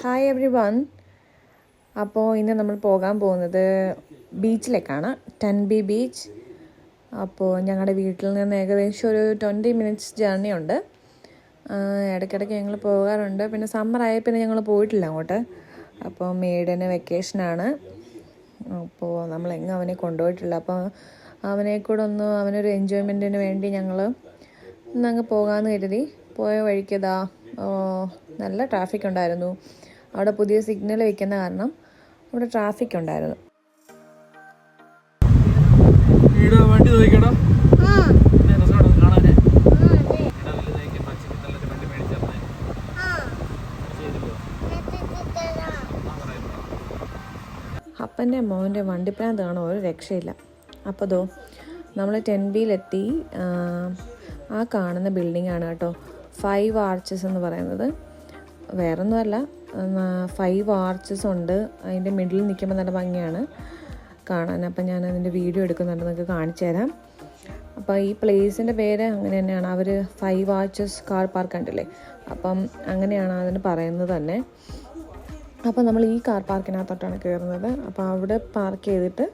Hi every one. അപ്പോൾ ഇന്ന് നമ്മൾ പോകാൻ പോകുന്നത് ബീച്ചിലേക്കാണ്, 10B ബീച്ച്. അപ്പോൾ ഞങ്ങളുടെ വീട്ടിൽ നിന്ന് ഏകദേശം ഒരു 20 മിനിറ്റ്സ് ജേർണി ഉണ്ട്. ഇടയ്ക്കിടയ്ക്ക് ഞങ്ങൾ പോകാറുണ്ട്. പിന്നെ സമ്മറായ പിന്നെ ഞങ്ങൾ പോയിട്ടില്ല അങ്ങോട്ട്. അപ്പോൾ മെയ്ഡിന് വെക്കേഷനാണ്. അപ്പോൾ നമ്മളെങ്ങും അവനെ കൊണ്ടുപോയിട്ടില്ല. അപ്പോൾ അവനെ കൂടെ അവനൊരു എൻജോയ്മെൻറ്റിന് വേണ്ടി ഞങ്ങൾ ഇന്നങ്ങ് പോകാമെന്ന് കരുതി. പോയ വഴിക്കതാ നല്ല ട്രാഫിക് ഉണ്ടായിരുന്നു. അവിടെ പുതിയ സിഗ്നൽ വയ്ക്കുന്ന കാരണം അവിടെ ട്രാഫിക് ഉണ്ടായിരുന്നു. അപ്പൻ്റെ മോൻ്റെ വണ്ടിപ്രാന്ത് കാണാൻ ഒരു രക്ഷയില്ല. അപ്പോൾ നമ്മൾ 10Bയിലെത്തി. ആ കാണുന്ന ബിൽഡിങ്ങാണ് കേട്ടോ 5 ആർച്ചസ് എന്ന് പറയുന്നത്. വേറൊന്നുമല്ല, 5 ആർച്ചസ് ഉണ്ട്. അതിൻ്റെ മിഡിൽ നിൽക്കുമ്പോൾ നല്ല ഭംഗിയാണ് കാണാൻ. അപ്പം ഞാൻ അതിൻ്റെ വീഡിയോ എടുക്കുന്നുണ്ട്, നിങ്ങൾക്ക് കാണിച്ചു തരാം. അപ്പോൾ ഈ പ്ലേസിൻ്റെ പേര് അങ്ങനെ തന്നെയാണ്. അവർ 5 ആർച്ചസ് കാർ പാർക്ക് കണ്ടില്ലേ, അപ്പം അങ്ങനെയാണ് അതിന് പറയുന്നത് തന്നെ. അപ്പോൾ നമ്മൾ ഈ കാർ പാർക്കിനകത്തോട്ടാണ് കയറുന്നത്. അപ്പോൾ അവിടെ പാർക്ക് ചെയ്തിട്ട്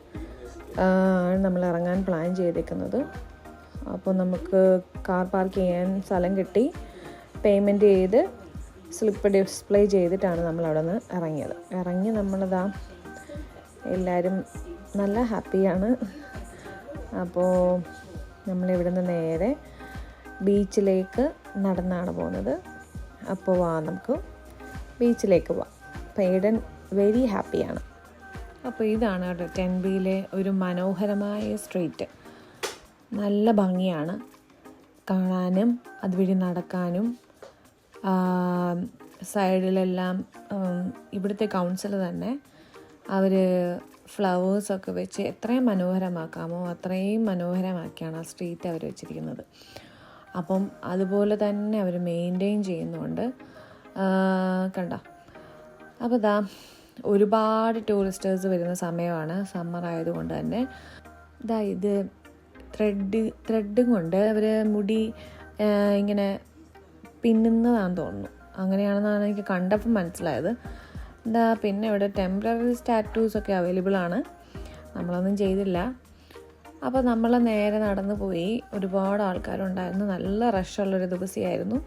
നമ്മൾ ഇറങ്ങാൻ പ്ലാൻ ചെയ്തേക്കുന്നത്. അപ്പോൾ നമുക്ക് കാർ പാർക്ക് ചെയ്യാൻ സ്ഥലം കിട്ടി. പേയ്മെൻറ്റ് ചെയ്ത് സ്ലിപ്പ് ഡിസ്പ്ലേ ചെയ്തിട്ടാണ് നമ്മൾ അവിടെ നിന്ന് ഇറങ്ങി നമ്മളിതാ എല്ലാവരും നല്ല ഹാപ്പിയാണ്. അപ്പോൾ നമ്മളിവിടെ നിന്ന് നേരെ ബീച്ചിലേക്ക് നടന്നാണ് പോകുന്നത്. അപ്പോൾ നമുക്ക് ബീച്ചിലേക്ക് പോവാം. അപ്പോൾ ഏഡൻ വെരി ഹാപ്പിയാണ്. അപ്പോൾ ഇതാണ് കേട്ടോ 10Bയിലെ ഒരു മനോഹരമായ സ്ട്രീറ്റ്. നല്ല ഭംഗിയാണ് കാണാനും അതുവഴി നടക്കാനും. സൈഡിലെല്ലാം ഇവിടുത്തെ കൗൺസിൽ തന്നെ അവർ ഫ്ലവേഴ്സൊക്കെ വെച്ച് എത്രയും മനോഹരമാക്കാമോ അത്രയും മനോഹരമാക്കിയാണ് ആ സ്ട്രീറ്റ് അവർ വെച്ചിരിക്കുന്നത്. അപ്പം അതുപോലെ തന്നെ അവർ മെയിൻറ്റെയിൻ ചെയ്യുന്നുണ്ട്. കണ്ടോ? അപ്പോൾ ഒരുപാട് ടൂറിസ്റ്റേഴ്സ് വരുന്ന സമയമാണ്, സമ്മർ ആയതുകൊണ്ട് തന്നെ. ഇത് ത്രെഡും കൊണ്ട് അവർ മുടി ഇങ്ങനെ പിന്നുന്നതാണെന്ന് തോന്നുന്നു. അങ്ങനെയാണെന്നാണ് എനിക്ക് കണ്ടപ്പോൾ മനസ്സിലായത്. പിന്നെ ഇവിടെ ടെമ്പററി സ്റ്റാറ്റൂസൊക്കെ അവൈലബിൾ ആണ്. നമ്മളൊന്നും ചെയ്തില്ല. അപ്പോൾ നമ്മൾ നേരെ നടന്നു പോയി. ഒരുപാട് ആൾക്കാരുണ്ടായിരുന്നു. നല്ല റഷുള്ളൊരു ദിവസമായിരുന്നു.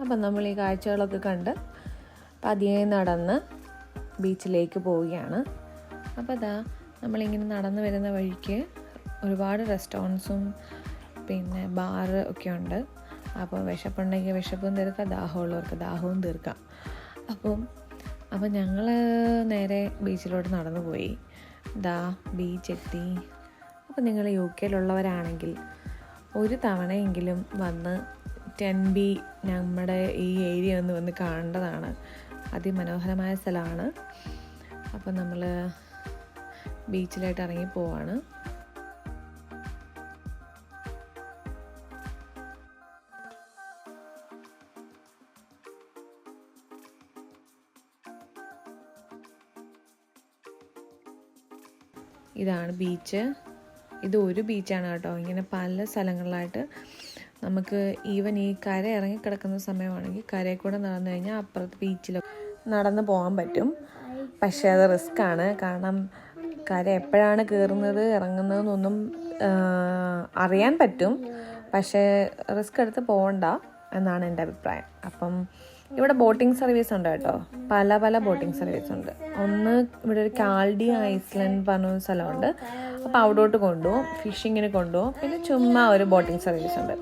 അപ്പം നമ്മൾ ഈ കാഴ്ചകളൊക്കെ കണ്ട് പതിയെ നടന്ന് ബീച്ചിലേക്ക് പോവുകയാണ്. അപ്പോൾ നമ്മളിങ്ങനെ നടന്നു വരുന്ന വഴിക്ക് ഒരുപാട് റെസ്റ്റോറൻറ്റ്സും പിന്നെ ബാറ് ഒക്കെ ഉണ്ട്. അപ്പോൾ വിശപ്പുണ്ടെങ്കിൽ വിശപ്പും തീർക്കാം, ദാഹമുള്ളവർക്ക് ദാഹവും തീർക്കാം. അപ്പം ഞങ്ങൾ നേരെ ബീച്ചിലോട്ട് നടന്നു പോയി. ബീച്ചെത്തി. അപ്പോൾ നിങ്ങൾ UK ഒരു തവണയെങ്കിലും വന്ന് 10B നമ്മുടെ ഈ ഏരിയ ഒന്ന് വന്ന് കാണേണ്ടതാണ്. അതിമനോഹരമായ സ്ഥലമാണ്. അപ്പം നമ്മൾ ബീച്ചിലായിട്ട് ഇറങ്ങി പോവാണ്. ഇതാണ് ബീച്ച്. ഇത് ഒരു ബീച്ചാണ് കേട്ടോ. ഇങ്ങനെ പല സ്ഥലങ്ങളിലായിട്ട് നമുക്ക് ഈവൻ ഈ കര ഇറങ്ങിക്കിടക്കുന്ന സമയമാണെങ്കിൽ കരയിൽ കൂടെ നടന്നു കഴിഞ്ഞാൽ അപ്പുറത്ത് ബീച്ചിൽ നടന്ന് പോകാൻ പറ്റും. പക്ഷേ അത് റിസ്ക്കാണ്. കാരണം കര എപ്പോഴാണ് കയറുന്നത് ഇറങ്ങുന്നതെന്നൊന്നും അറിയാൻ പറ്റും, പക്ഷേ റിസ്ക് എടുത്ത് പോകണ്ട എന്നാണ് എൻ്റെ അഭിപ്രായം. അപ്പം ഇവിടെ ബോട്ടിംഗ് സർവീസ് ഉണ്ട് കേട്ടോ. പല ബോട്ടിംഗ് സർവീസ് ഉണ്ട്. ഒന്ന് ഇവിടെ ഒരു കാൽഡി ഐസ്ലാൻഡ് പറഞ്ഞൊരു സ്ഥലമുണ്ട്. അപ്പോൾ അവിടോട്ട് കൊണ്ടുപോകും, ഫിഷിങ്ങിന് കൊണ്ടുപോകും. പിന്നെ ചുമ്മാ ഒരു ബോട്ടിംഗ് സർവീസ് ഉണ്ട്.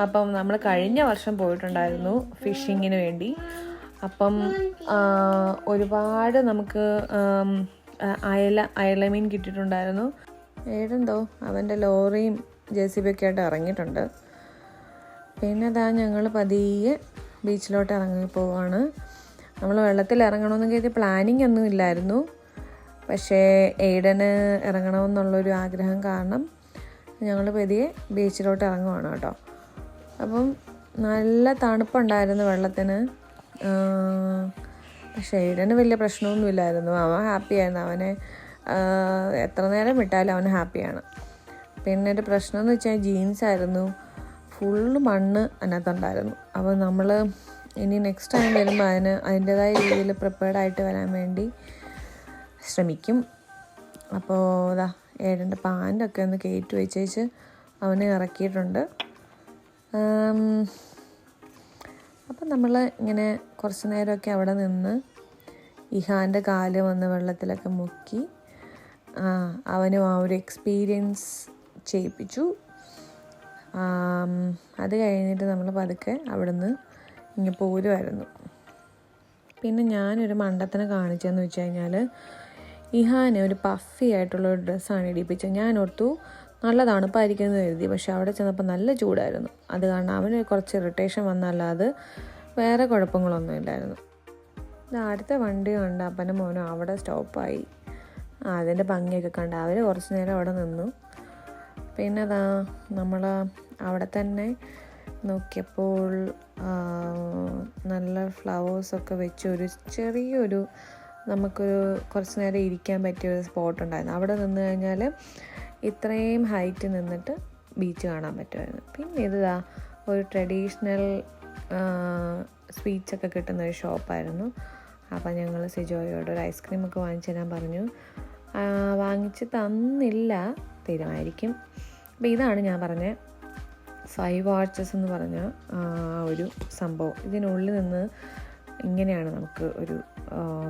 അപ്പം നമ്മൾ കഴിഞ്ഞ വർഷം പോയിട്ടുണ്ടായിരുന്നു ഫിഷിങ്ങിന് വേണ്ടി. അപ്പം ഒരുപാട് നമുക്ക് അയലമീൻ കിട്ടിയിട്ടുണ്ടായിരുന്നു. ഏടുണ്ടോ അവൻ്റെ ലോറിയും JCB ഒക്കെ ആയിട്ട് ഇറങ്ങിയിട്ടുണ്ട്. പിന്നെ ഞങ്ങൾ പതിയെ ബീച്ചിലോട്ട് ഇറങ്ങി പോവാണ്. നമ്മൾ വെള്ളത്തിൽ ഇറങ്ങണമെന്ന് കരുതി പ്ലാനിങ് ഒന്നും ഇല്ലായിരുന്നു. പക്ഷേ ഏഡന് ഇറങ്ങണമെന്നുള്ളൊരു ആഗ്രഹം കാരണം ഞങ്ങൾ പതിയെ ബീച്ചിലോട്ട് ഇറങ്ങുവാണ് കേട്ടോ. അപ്പം നല്ല തണുപ്പുണ്ടായിരുന്നു വെള്ളത്തിന്. പക്ഷേ ഏഡന് വലിയ പ്രശ്നമൊന്നുമില്ലായിരുന്നു. അവൻ ഹാപ്പിയായിരുന്നു. അവനെ എത്ര നേരം വിട്ടാലും അവൻ ഹാപ്പിയാണ്. പിന്നെ ഒരു പ്രശ്നം എന്ന് വെച്ചാൽ ജീൻസായിരുന്നു. ഫുള്ള് മണ്ണ് അതിനകത്തുണ്ടായിരുന്നു. അപ്പോൾ നമ്മൾ ഇനി നെക്സ്റ്റ് ടൈം വരുമ്പോൾ അതിൻ്റേതായ രീതിയിൽ പ്രിപ്പയർഡായിട്ട് വരാൻ വേണ്ടി ശ്രമിക്കും. അപ്പോൾ ഇതാ ഏട്ടൻ്റെ പാൻ്റൊക്കെ ഒന്ന് കയറ്റി വെച്ചേച്ച് അവനെ ഇറക്കിയിട്ടുണ്ട്. അപ്പം നമ്മൾ ഇങ്ങനെ കുറച്ച് നേരമൊക്കെ അവിടെ നിന്ന് ഇഹാൻ്റെ കാല് വന്ന് വെള്ളത്തിലൊക്കെ മുക്കി അവനും ആ ഒരു എക്സ്പീരിയൻസ് ചെയ്യിപ്പിച്ചു. അത് കഴിഞ്ഞിട്ട് നമ്മൾ പതുക്കെ അവിടെ നിന്ന് ഇങ്ങനെ പോരുമായിരുന്നു. പിന്നെ ഞാനൊരു മണ്ടത്തിനെ കാണിച്ചതെന്ന് വെച്ച് കഴിഞ്ഞാൽ ഇഹാനെ ഒരു പഫി ആയിട്ടുള്ളൊരു ഡ്രസ്സാണ് ഇടിപ്പിച്ചത്. ഞാൻ ഓർത്തു നല്ല തണുപ്പായിരിക്കുമെന്ന് കരുതി. പക്ഷെ അവിടെ ചെന്നപ്പോൾ നല്ല ചൂടായിരുന്നു. അത് കാരണം അവന് കുറച്ച് ഇറിറ്റേഷൻ വന്നല്ലാതെ വേറെ കുഴപ്പങ്ങളൊന്നും ഇല്ലായിരുന്നു. അടുത്ത വണ്ടി കണ്ട് അപ്പനും മോനും അവിടെ സ്റ്റോപ്പായി. അതിൻ്റെ ഭംഗിയൊക്കെ കണ്ട് അവർ കുറച്ച് നേരം അവിടെ നിന്നു. പിന്നെ നമ്മൾ അവിടെ തന്നെ നോക്കിയപ്പോൾ നല്ല ഫ്ലവേഴ്സൊക്കെ വെച്ച് ഒരു ചെറിയൊരു നമുക്കൊരു കുറച്ച് നേരം ഇരിക്കാൻ പറ്റിയൊരു സ്പോട്ട് ഉണ്ടായിരുന്നു. അവിടെ നിന്ന് കഴിഞ്ഞാൽ ഇത്രയും ഹൈറ്റ് നിന്നിട്ട് ബീച്ച് കാണാൻ പറ്റുമായിരുന്നു. പിന്നെ ഇതാ ഒരു ട്രഡീഷണൽ സ്വീറ്റ്സൊക്കെ കിട്ടുന്നൊരു ഷോപ്പായിരുന്നു. അപ്പം ഞങ്ങൾ സിജോയോട് ഒരു ഐസ്ക്രീമൊക്കെ വാങ്ങിച്ചു തരാൻ പറഞ്ഞു. വാങ്ങിച്ച് തന്നില്ല, തരുമായിരിക്കും. അപ്പം ഇതാണ് ഞാൻ പറഞ്ഞ 5 ആർച്ചസ് എന്ന് പറഞ്ഞ ഒരു സംഭവം. ഇതിനുള്ളിൽ നിന്ന് ഇങ്ങനെയാണ് നമുക്ക് ഒരു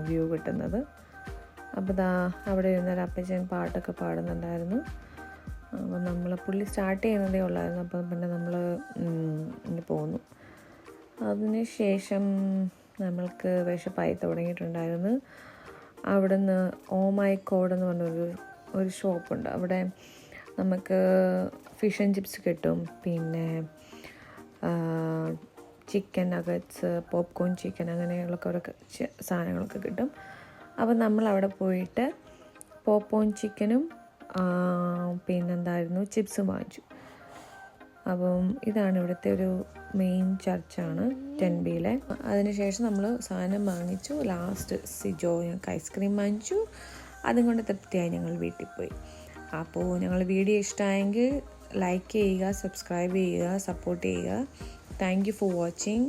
വ്യൂ കിട്ടുന്നത്. അപ്പോൾ അവിടെ ഇരുന്നൊരു അപ്പച്ചൻ പാട്ടൊക്കെ പാടുന്നുണ്ടായിരുന്നു. അപ്പോൾ പുള്ളി സ്റ്റാർട്ട് ചെയ്യുന്നതേ ഉള്ളായിരുന്നു. അപ്പോൾ പിന്നെ നമ്മൾ ഇങ്ങനെ പോന്നു. അതിന് ശേഷം നമ്മൾക്ക് വിശപ്പായി തുടങ്ങിയിട്ടുണ്ടായിരുന്നു. അവിടുന്ന് ഓ മൈ ഗോഡ് എന്ന് പറഞ്ഞൊരു ഷോപ്പുണ്ട്. അവിടെ നമുക്ക് ഫിഷ് ആൻഡ് ചിപ്സ് കിട്ടും. പിന്നെ ചിക്കൻ നഗറ്റ്സ്, പോപ്കോൺ ചിക്കൻ, അങ്ങനെയുള്ള കുറേ സാധനങ്ങളൊക്കെ കിട്ടും. അപ്പോൾ നമ്മളവിടെ പോയിട്ട് പോപ്കോൺ ചിക്കനും പിന്നെന്തായിരുന്നു ചിപ്സും വാങ്ങിച്ചു. അപ്പം ഇതാണ് ഇവിടുത്തെ ഒരു മെയിൻ ചർച്ചാണ് ടെൻബിയിലെ. അതിനുശേഷം നമ്മൾ സാധനം വാങ്ങിച്ചു. ലാസ്റ്റ് സിജോ ഞങ്ങൾക്ക് ഐസ്ക്രീം വാങ്ങിച്ചു. അതും കൊണ്ട് തൃപ്തിയായി ഞങ്ങൾ വീട്ടിൽ പോയി. അപ്പോൾ ഞങ്ങൾ വീഡിയോ ഇഷ്ടമായെങ്കിൽ ലൈക്ക് ചെയ്യുക, സബ്സ്ക്രൈബ് ചെയ്യുക, സപ്പോർട്ട് ചെയ്യുക. Thank you for watching.